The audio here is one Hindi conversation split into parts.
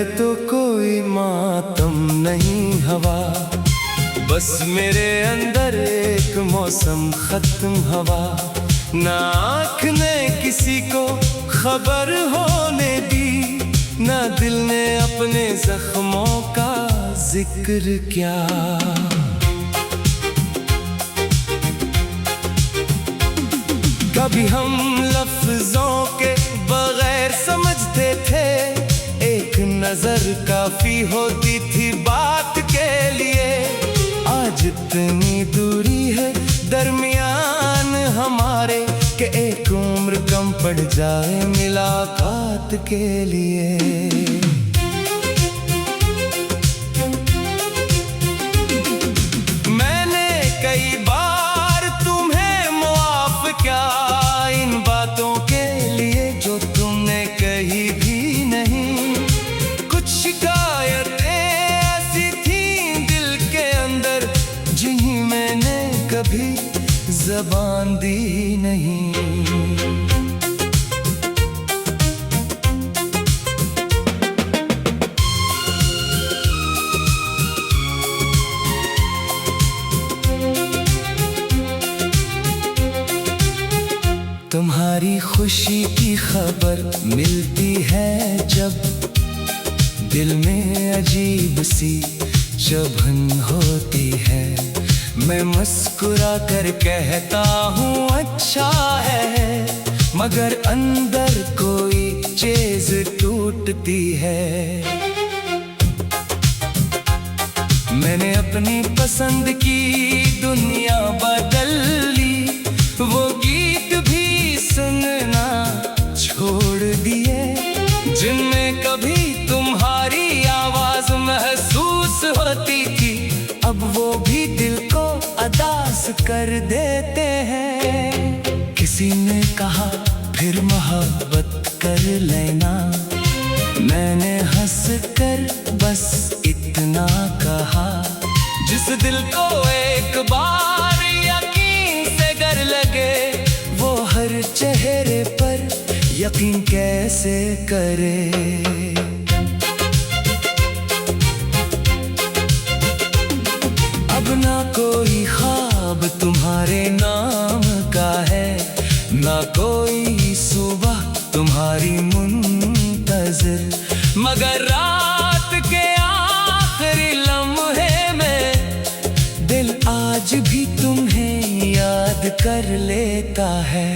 तो कोई मातम नहीं हवा, बस मेरे अंदर एक मौसम खत्म हवा। ना आँख ने किसी को खबर होने दी, ना दिल ने अपने जख्मों का जिक्र किया। कभी हम लफ्जों के बगैर समझते थे, एक नजर काफी होती थी बात के लिए। आज इतनी दूरी है दरमियान हमारे कि एक उम्र कम पड़ जाए मुलाकात के लिए। मैंने कई बार तुम्हें मुआफ किया इन बातों के लिए जो तुमने कही भी नहीं। कुछ शिकायतें ऐसी थीं दिल के अंदर जिन्हें मैंने कभी ज़बान दी नहीं। तुम्हारी खुशी की खबर मिलती है जब दिल में अजीब सी चुभन होती है। मैं मुस्कुरा कर कहता हूँ अच्छा है, मगर अंदर कोई चीज़ टूटती है। मैंने अपनी पसंद की दुनिया बदल ली, वो गीत भी सुनना छोड़ दिए जिनमें कभी तुम्हारी आवाज महसूस होती थी। अब वो भी दिल को अदास कर देते हैं। किसी ने कहा फिर मोहब्बत कर लेना, मैंने हंस कर बस इतना कहा। जिस दिल को एक बार यकीन से गर लगे, वो हर चेहरे पर यकीन कैसे करे। अब ना कोई ख्वाब तुम्हारे नाम का है, ना कोई सुबह तुम्हारी मुंतज़िर, मगर रात के आखिरी लम्हे में दिल आज भी तुम्हें याद कर लेता है।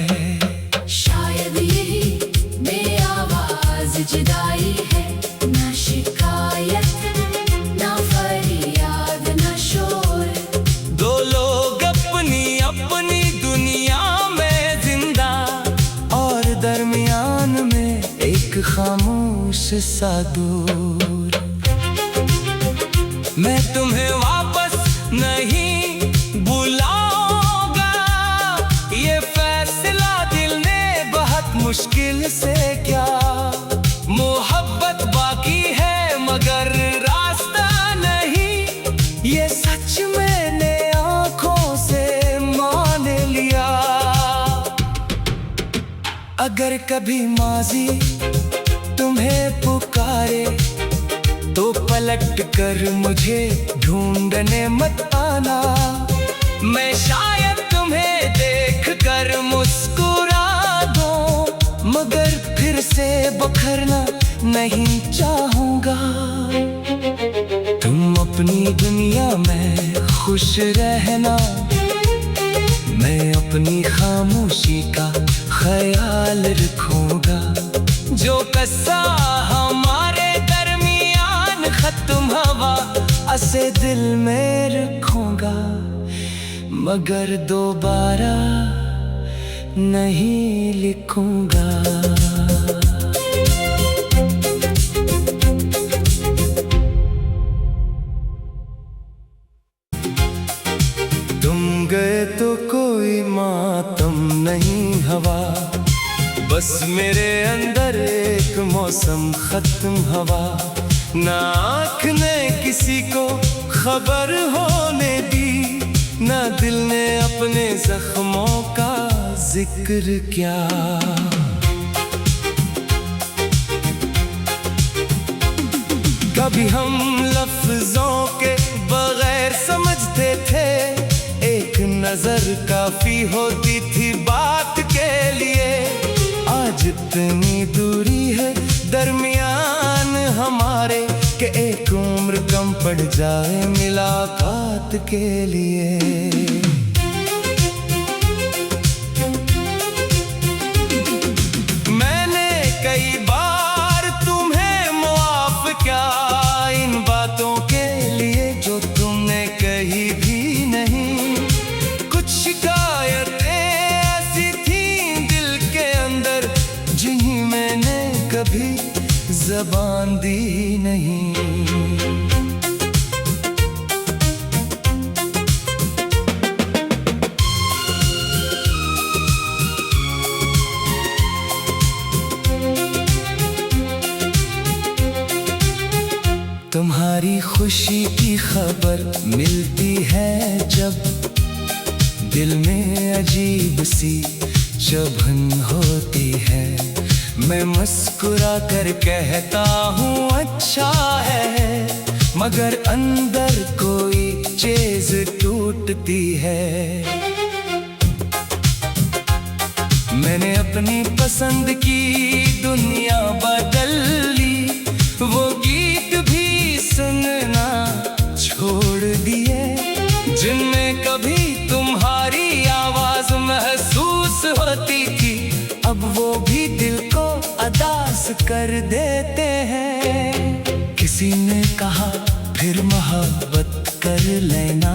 शायद यही मेरी आवाज जुदाई है, ना शिकायत ना फरियाद ना शोर। दो लोग अपनी अपनी दुनिया में जिंदा, और दरमियान में एक खामोश सा दूर। मैं तुम्हें वापस नहीं बुलाऊंगा, ये फैसला दिल ने बहुत मुश्किल से किया। मोहब्बत बाकी है मगर रास्ता नहीं, ये सच मैंने आंखों से मान लिया। अगर कभी माजी तुम्हें पुकारे तो पलट कर मुझे ढूंढने मत आना। मैं शायद तुम्हें देख कर मुस्कुरा दूं, मगर फिर से बखरना नहीं चाहूँगा। तुम अपनी दुनिया में खुश रहना, मैं अपनी खामोशी का ख्याल रखूँगा। जो कस्सा हमारे दरमियान खत्म हवा, असे दिल में रखूँगा, मगर दोबारा नहीं लिखूँगा। तुम गए तो कोई मातम नहीं हवा, बस मेरे अंदर एक मौसम खत्म हवा। ना आँख ने किसी को खबर होने दी, ना दिल ने अपने जख्मों का जिक्र किया। कभी हम लफ्जों के बगैर समझते थे, एक नजर काफी होती थी बात के लिए। आज इतनी दूरी है दरमियान हमारे कि एक उम्र कम पड़ जाए मुलाकात के लिए। मैंने कई बार तुम्हें मुआफ किया इन बातों के लिए जो तुमने कही भी नहीं। कुछ शिकायतें ऐसी थीं दिल के अंदर जिन्हें मैंने कभी ज़बान दी नहीं। तुम्हारी खुशी की खबर मिलती है जब दिल में अजीब सी चुभन होती है। मैं मुस्कुरा कर कहता हूँ अच्छा है, मगर अंदर कोई चीज़ टूटती है। मैंने अपनी पसंद की दुनिया बदल ली, वो गीत भी सुनना छोड़ दिए जिनमें कभी तुम्हारी आवाज महसूस होती थी। अब वो भी दिल को अदास कर देते हैं। किसी ने कहा फिर मोहब्बत कर लेना,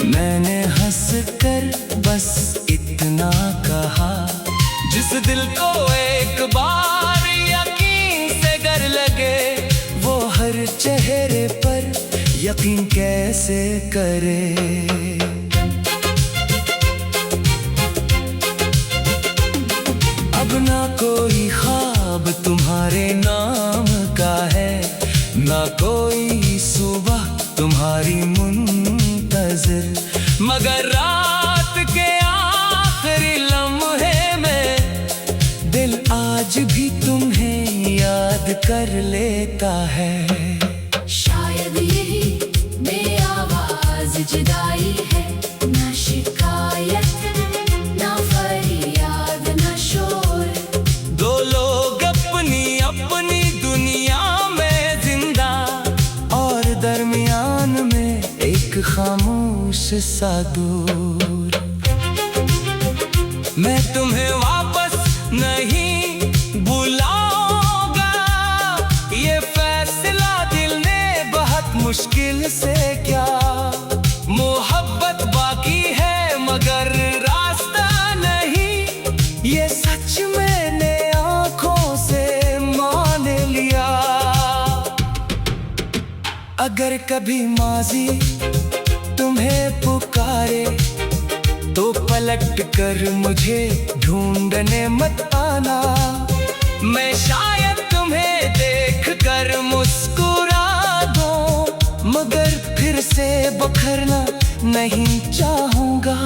मैंने हंस कर बस इतना कहा। जिस दिल को एक बार यकीन से गर लगे, वो हर चेहरे पर यकीन कैसे करे। अब ना कोई ख्वाब तुम्हारे नाम का है, ना कोई सुबह तुम्हारी मुंतज़िर, मगर रात के आखिरी लम्हे में दिल आज भी तुम्हें याद कर लेता है। शायद यही बेआवाज़ जुदाई है, ना शिकायत ना फरियाद ना शोर। दो लोग अपनी अपनी दुनिया में जिंदा, और दरमियान में एक खामोश सा दूर। मैं तुम्हें वापस नहीं बुलाऊंगा, ये फैसला दिल ने बहुत मुश्किल से किया। मोहब्बत बाकी है मगर रास्ता नहीं, ये सच मैंने आंखों से मान लिया। अगर कभी माजी तुम्हें पुकारे तो पलट कर मुझे ढूंढने मत आना। मैं शायद तुम्हें देख कर मुस्कुरा दूं, मगर फिर से बखरना नहीं चाहूंगा।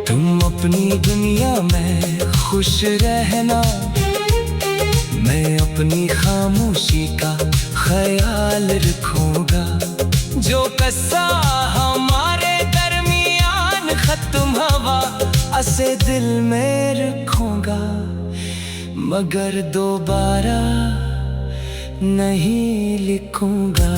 तुम अपनी दुनिया में खुश रहना, मैं अपनी खामोशी का ख्याल रखूंगा। जो कस्सा हमारे दरमियान खत्म हुआ, उसे दिल में रखूंगा, मगर दोबारा नहीं लिखूंगा।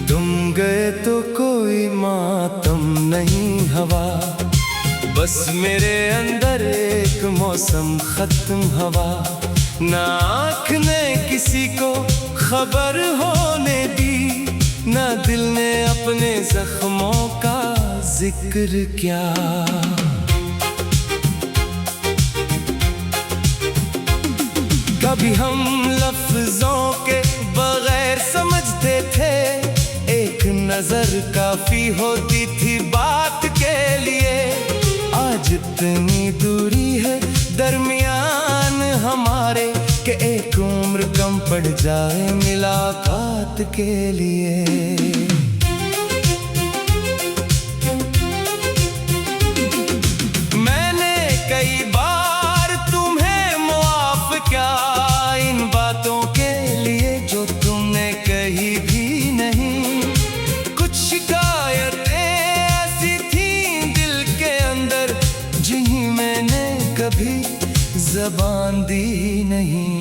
तुम गए तो कोई मातम नहीं हवा, बस मेरे अंदर एक मौसम खत्म हवा। ना आँख ने किसी को खबर होने दी, ना दिल ने अपने जख्मों का जिक्र किया। कभी हम लफ्जों के बगैर समझते थे, एक नजर काफी होती थी बात के लिए। आज इतनी दूरी है दरमियान हमारे कि एक उम्र कम पड़ जाए मुलाकात के लिए। ज़बान दी नहीं।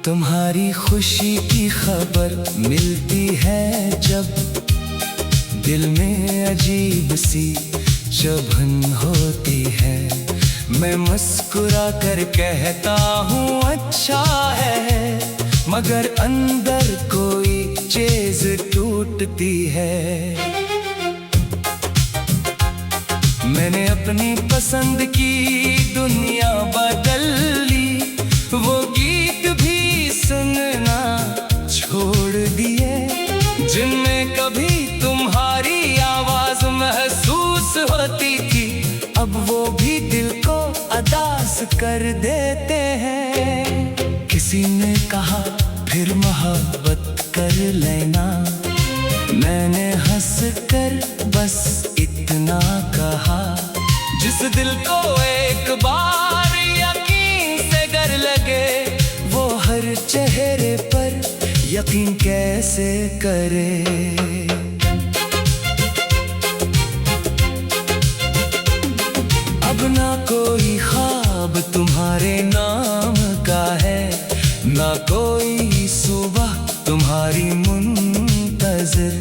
तुम्हारी खुशी की खबर मिलती है जब दिल में अजीब सी चुभन होती है। मैं मुस्कुरा कर कहता हूँ अच्छा है, मगर अंदर कोई चीज़ टूटती है। मैंने अपनी पसंद की दुनिया बदल ली, वो गीत भी सुनना छोड़ दिए जिनमें कभी तुम्हारी आवाज महसूस होती थी। अब वो भी दिल को अदास कर देते हैं। किसी ने कहा फिर मोहब्बत कर लेना, मैंने हंस कर बस इतना कहा। जिस दिल को एक बार यकीन से डर लगे, वो हर चेहरे पर यकीन कैसे करे। अब ना कोई ख्वाब तुम्हारे नाम का है, ना कोई सुबह तुम्हारी मुंतज़िर,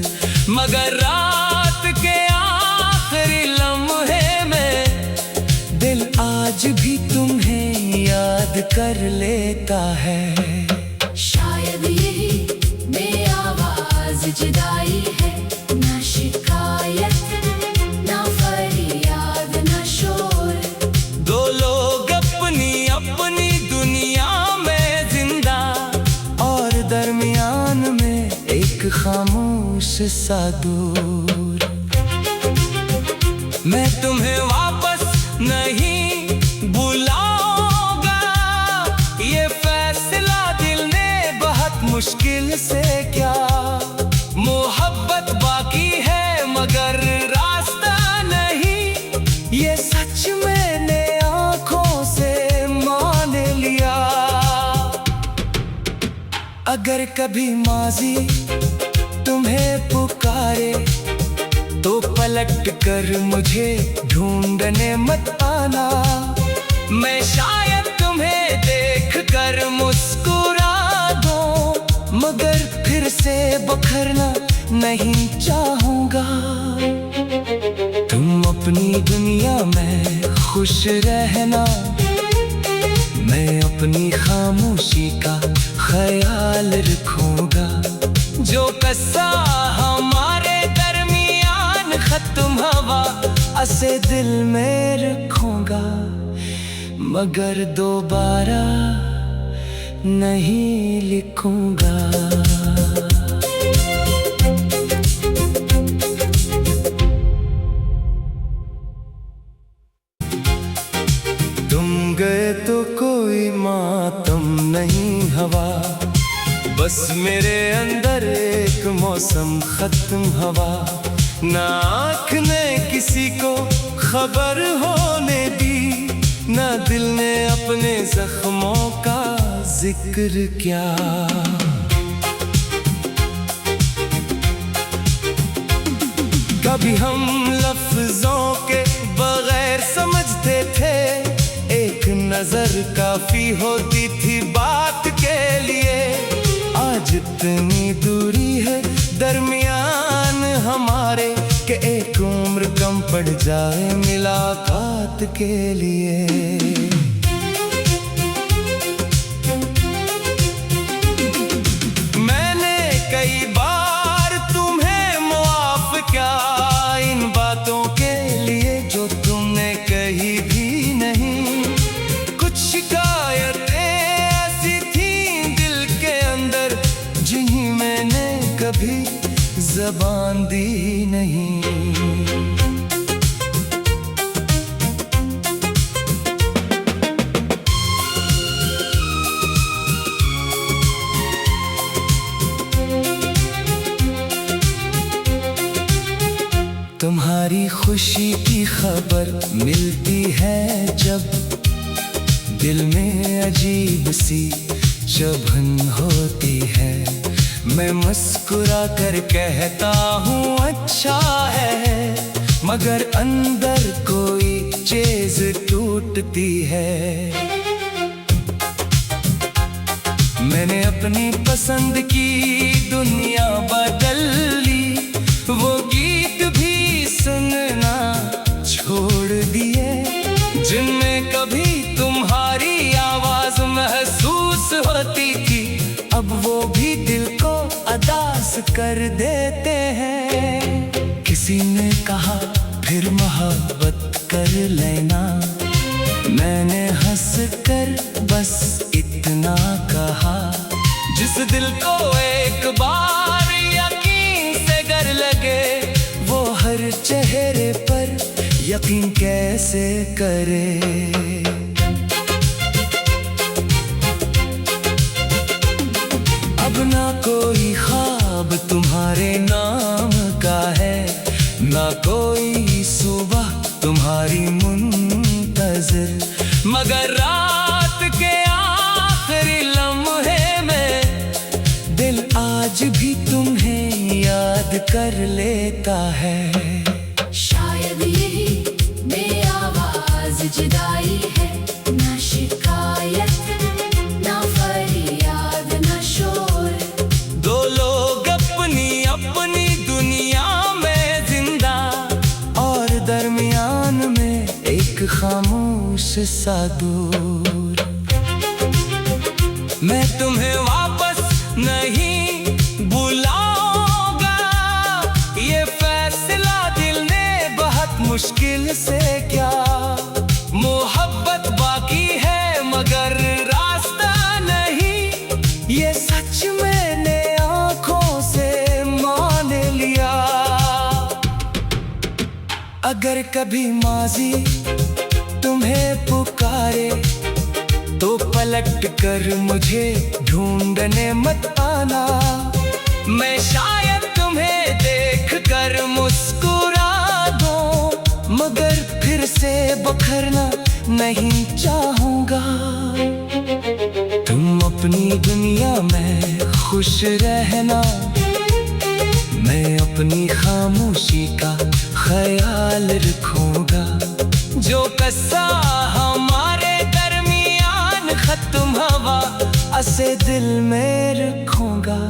मगर रात के आखिरी लम्हे में दिल आज भी तुम्हें याद कर लेता है। शायद यही बेआवाज़ जुदाई है, ना शिकायत ना फरियाद ना शोर। दो लोग अपनी अपनी दुनिया में जिंदा, और दरमियान में एक खामोश सा दूर। मैं तुम्हें वापस नहीं बुलाऊंगा, ये फैसला दिल ने बहुत मुश्किल से किया। मोहब्बत बाकी है मगर रास्ता नहीं, ये सच मैंने आंखों से मान लिया। अगर कभी माजी तुम्हें पुकारे तो पलट कर मुझे ढूंढने मत आना। मैं शायद तुम्हें देख कर मुस्कुरा दूं, मगर फिर से बखरना नहीं चाहूंगा। तुम अपनी दुनिया में खुश रहना, मैं अपनी खामोशी का ख्याल रखूंगा। जो कस्सा हमारे दरमियान खत्म हुआ, उसे दिल में रखूंगा, मगर दोबारा नहीं लिखूंगा। तुम गए तो कोई मातम नहीं हवा, बस मेरे अंदर एक मौसम खत्म हवा। ना आँख ने किसी को खबर होने दी, ना दिल ने अपने जख्मों का जिक्र किया। कभी हम लफ्जों के बगैर समझते थे, एक नजर काफी होती थी बात के लिए। आज इतनी दूरी है दरमियान हमारे कि एक उम्र कम पड़ जाए मुलाकात के लिए। मैंने कई बार तुम्हें माफ किया इन बातों के लिए जो तुमने कही भी नहीं। कुछ शिकायतें ऐसी थीं दिल के अंदर, जिन्हें मैंने कभी ज़बान दी नहीं। तुम्हारी खुशी की खबर मिलती है जब दिल में अजीब सी चुभन होती है। मैं मुस्कुरा कर कहता हूँ अच्छा है, मगर अंदर कोई चीज टूटती है। मैंने अपनी पसंद की दुनिया बदल ली, वो गीत भी सुनना छोड़ दिए जिनमें कभी तुम्हारी आवाज महसूस होती थी। अब वो भी दिल को अदास कर देते हैं। किसी ने कहा फिर मोहब्बत कर लेना, मैंने हंस कर बस इतना कहा। जिस दिल को एक बार यकीन से गर लगे, वो हर चेहरे पर यकीन कैसे करे। अब ना कोई ख्वाब तुम्हारे नाम का है, ना कोई सुबह तुम्हारी मुंतज़िर, मगर रात के आखिरी लम्हे में दिल आज भी तुम्हें याद कर लेता है। शायद यही में आवाज जुदाई है, ना शिकायत ना फरियाद ना शोर। दो लोग अपनी अपनी दुनिया में जिंदा, और दरमियान में एक खामोश सा दूर। मैं तुम्हें वापस नहीं बुलाऊंगा, ये फैसला दिल ने बहुत मुश्किल से किया। मोहब्बत बाकी है मगर रास्ता नहीं, ये सच मैंने आंखों से मान लिया। अगर कभी माजी तुम्हें पुकारे तो पलट कर मुझे ढूंढने मत आना। मैं शायद तुम्हें देख कर मुस्कुरा दूं, मगर फिर से बखरना नहीं चाहूंगा। तुम अपनी दुनिया में खुश रहना, मैं अपनी खामोशी का ख्याल रखूंगा। जो कस्सा हमारे दरमियान खत्म हुआ, उसे दिल में रखूंगा,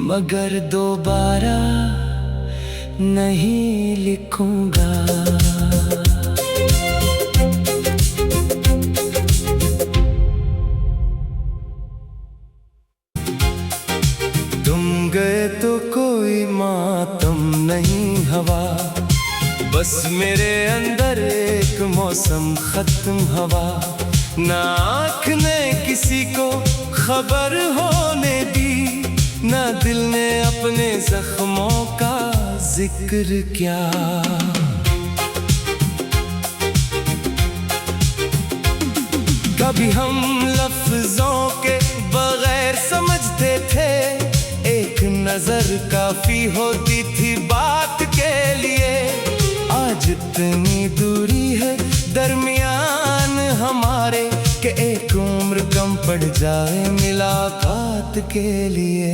मगर दोबारा नहीं लिखूंगा। तुम गए तो कोई मातम नहीं हवा, बस मेरे अंदर एक मौसम खत्म हवा। ना आँख ने किसी को खबर होने दी, ना दिल ने अपने जख्मों का जिक्र किया। कभी हम लफ्जों के बगैर समझते थे, एक नजर काफी होती थी बात के लिए। आज इतनी दूरी है दरमियान हमारे, कि एक उम्र कम पड़ जाए मुलाकात के लिए।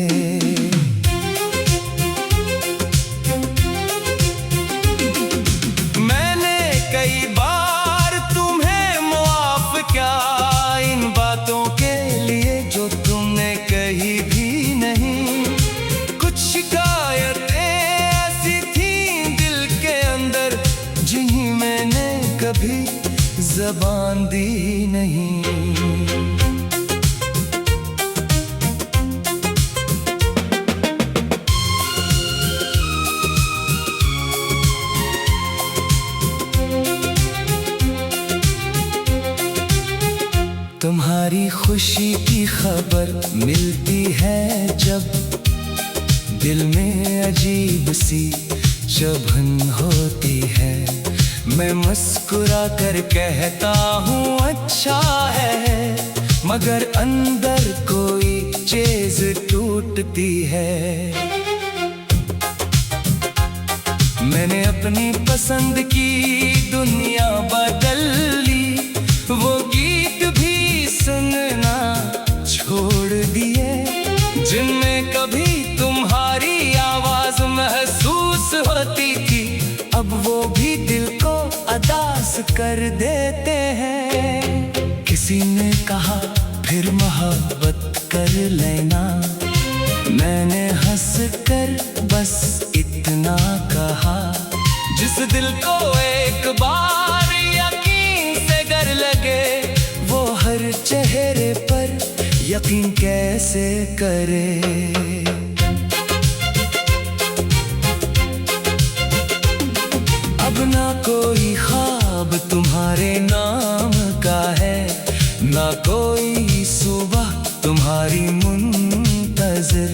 मैंने कई बार तुम्हें मुआफ किया इन बातों के लिए जो तुमने कही भी नहीं। कुछ शिकायतें ऐसी थीं दिल के अंदर, जिन्हें मैंने कभी ज़बान दी नहीं। तुम्हारी खुशी की खबर मिलती है जब, दिल में अजीब सी चुभन होती है। मैं मुस्कुरा कर कहता हूँ अच्छा है, मगर अंदर कोई चीज टूटती है। मैंने अपनी पसंद की दुनिया बदल ली, वो गीत सुनना छोड़ दिए, जिनमें कभी तुम्हारी आवाज महसूस होती थी, अब वो भी दिल को अदास कर देते हैं। किसी ने कहा फिर मोहब्बत कर लेना, मैंने हंस कर बस इतना कहा। जिस दिल को एक बार यकीन से डर लगे, वो हर चेहरे पर यकीन कैसे करे। अब ना कोई ख्वाब तुम्हारे नाम का है, ना कोई सुबह तुम्हारी मुंतज़िर,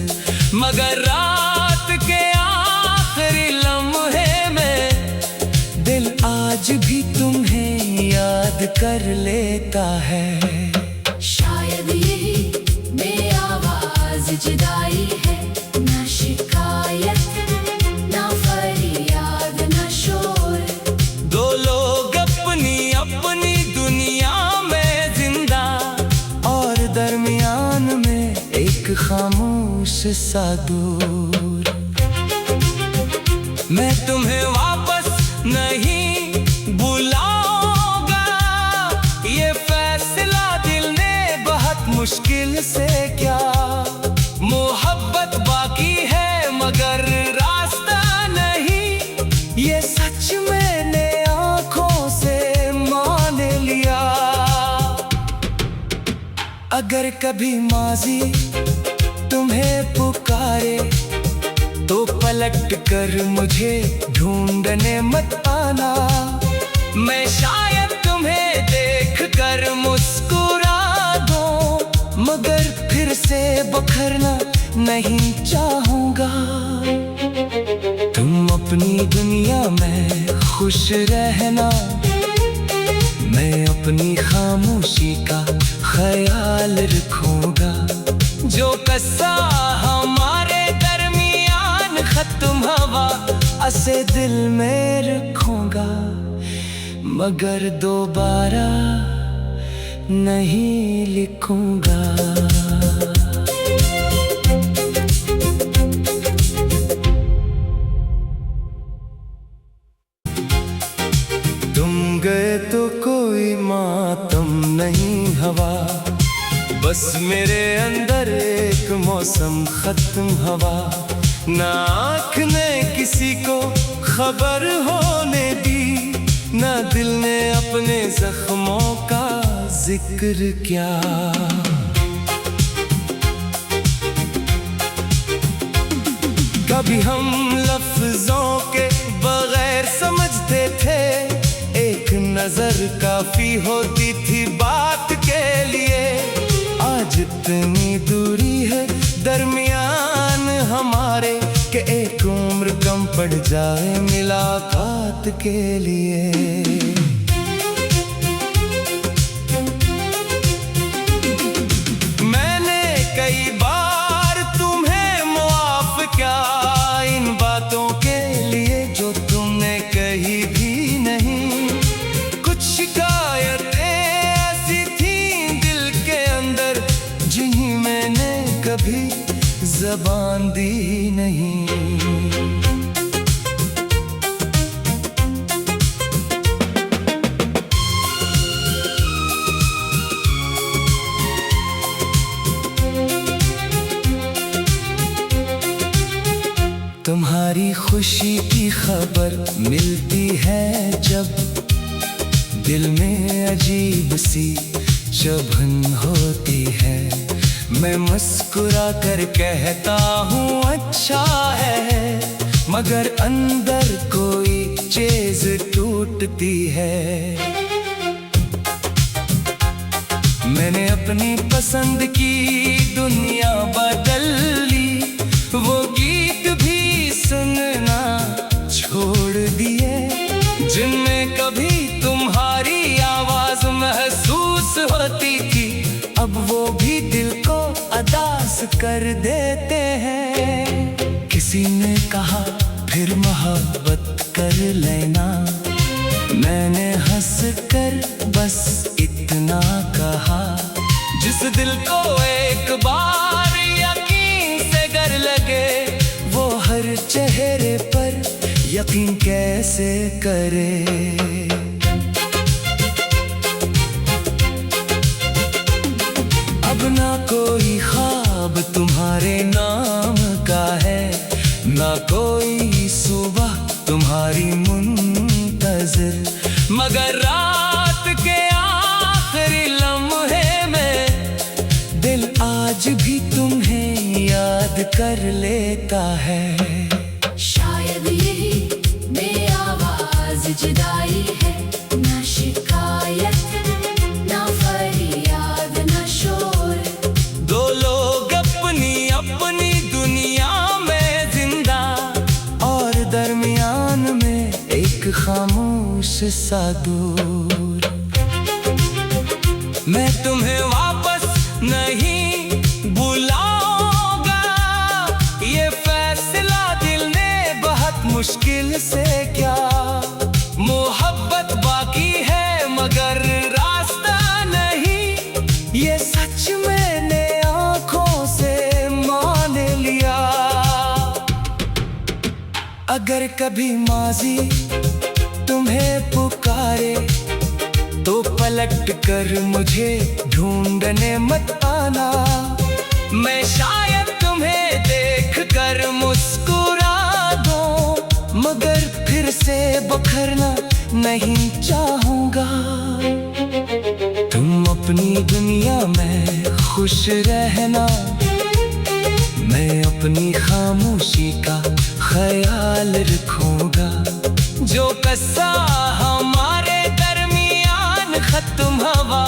मगर रात के आखिरी लम्हे में दिल आज भी तुम्हें याद कर लेता है। शायद यही बेआवाज जुदाई है, ना शिकायत ना फरियाद ना शोर। दो लोग अपनी अपनी दुनिया में जिंदा, और दरमियान में एक खामोश सा दूर। मैं तुम्हें वापस नहीं बुलाऊंगा, ये फैसला दिल ने बहुत मुश्किल से किया। मोहब्बत बाकी है मगर रास्ता नहीं, ये सच मैंने आंखों से मान लिया। अगर कभी माजी तुम्हें पुकारे, तो पलट कर मुझे ढूंढने मत आना। मैं शायद तुम्हें देख कर मुस्कुरा दूं, मगर फिर से बखरना नहीं चाहूंगा। तुम अपनी दुनिया में खुश रहना, मैं अपनी खामोशी का ख्याल रखूंगा। जो कस्सा हमारे दरमियान खत्म हुआ, उसे दिल में रखूंगा, मगर दोबारा नहीं लिखूंगा। तुम गए तो कोई मातम नहीं हवा, बस मेरे अंदर एक मौसम खत्म हवा। ना आँख ने किसी को खबर होने दी, ना दिल ने अपने जख्मों का जिक्र किया। कभी हम लफ्जों के बगैर समझते थे, एक नजर काफी होती थी बात के लिए। आज इतनी दूरी है दरमियान हमारे, कि एक उम्र कम पड़ जाए मुलाकात के लिए। मैंने कई बार तुम्हें मुआफ किया इन बातों के लिए जो तुमने कही भी नहीं। कुछ शिकायतें ऐसी थी दिल के अंदर, जिन्हें मैंने कभी ज़बान दी नहीं। तुम्हारी खुशी की खबर मिलती है जब, दिल में अजीब सी चुभन होती है। मैं मुस्कुरा कर कहता हूँ अच्छा है, मगर अंदर कोई चीज़ टूटती है। मैंने अपनी पसंद की दुनिया बदल ली, वो गीत भी सुनना छोड़ दिए, जिनमें कभी तुम्हारी आवाज महसूस होती थी, अब वो भी दिल को अदास कर देते हैं। किसी ने कहा फिर मोहब्बत कर लेना, मैंने हंस कर बस इतना कहा। जिस दिल को एक बार यकीन से गर लगे, वो हर चेहरे पर यकीन कैसे करे। अब ना कोई ख्वाब तुम्हारे नाम का है, ना कोई सुबह तुम्हारी मुंतज़िर, मगर रात के आखिरी लम्हे में दिल आज भी तुम्हें याद कर लेता है। शायद यही मेरी आवाज जुदाई है, ना शिकायत ना फरियाद ना शोर। दो लोग अपनी अपनी दुनिया में जिंदा, और दरमियान में एक खामोश सा दूर। मैं तुम्हें वापस नहीं बुलाऊंगा, ये फैसला दिल ने बहुत मुश्किल से किया। मोहब्बत बाकी है मगर रास्ता नहीं, ये सच मैंने आंखों से मान लिया। अगर कभी माजी तुम्हें पुकारे, तो पलट कर मुझे ढूंढने मत आना। मैं शायद तुम्हें देख कर मुस्कुरा दूं, मगर फिर से बखरना नहीं चाहूंगा। तुम अपनी दुनिया में खुश रहना, मैं अपनी खामोशी का ख्याल रखूंगा। जो कस्सा हमारे दरमियान खत्म हुआ,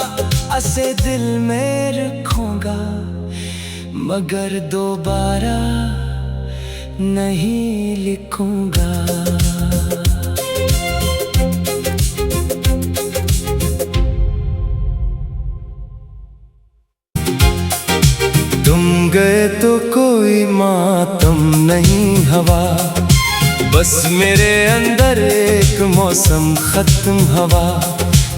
उसे दिल में रखूंगा, मगर दोबारा नहीं लिखूंगा। तुम गए तो कोई मातम नहीं हवा, बस मेरे अंदर एक मौसम खत्म हवा।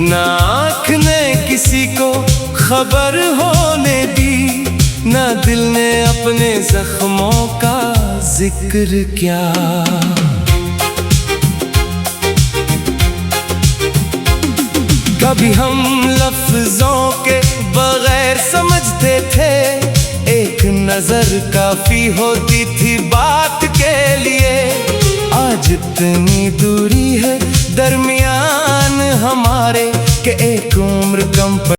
ना आँख ने किसी को खबर होने दी, ना दिल ने अपने जख्मों का जिक्र किया। कभी हम लफ्जों के बगैर समझते थे, एक नजर काफी होती थी बात के लिए। आज इतनी दूरी है दरमियान हमारे, कि एक उम्र कम